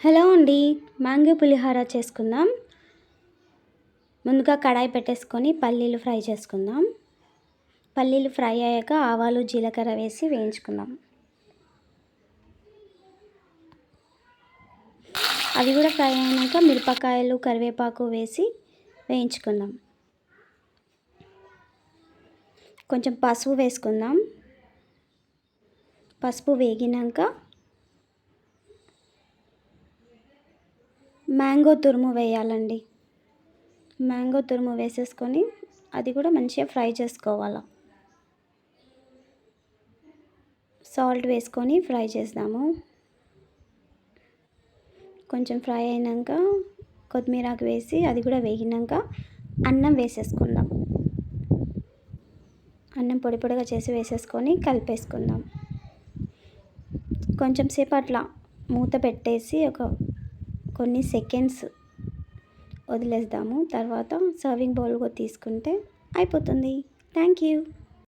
Hello అండి. Mango పులిహోర చేసుకుందాం. ముందుగా కడాయి పెట్టేసుకొని పల్లీలు ఫ్రై చేసుకుందాం. పల్లీలు ఫ్రై అయ్యాక ఆవాలు, జీలకర్ర వేసి వేయించుకుందాం. అవి కూడా ఫ్రై అయినాక మిరపకాయలు, కరివేపాకు వేసి వేయించుకుందాం. కొంచెం పసుపు వేసుకుందాం. పసుపు వేగినాక మ్యాంగో తురుము వేయాలండి. మ్యాంగో తురుము వేసేసుకొని అది కూడా మంచిగా ఫ్రై చేసుకోవాలి. సాల్ట్ వేసుకొని ఫ్రై చేద్దాము. కొంచెం ఫ్రై అయినాక కొత్తిమీరాకు వేసి అది కూడా వేగినాక అన్నం వేసేసుకుందాం. అన్నం పొడి పొడిగా చేసి వేసేసుకొని కలిపేసుకుందాం. కొంచెం సేపు అట్లా మూత పెట్టేసి కొన్ని సెకండ్స్ వదిలేద్దాము. తర్వాత సర్వింగ్ బౌల్గా తీసుకుంటే అయిపోతుంది. Thank you.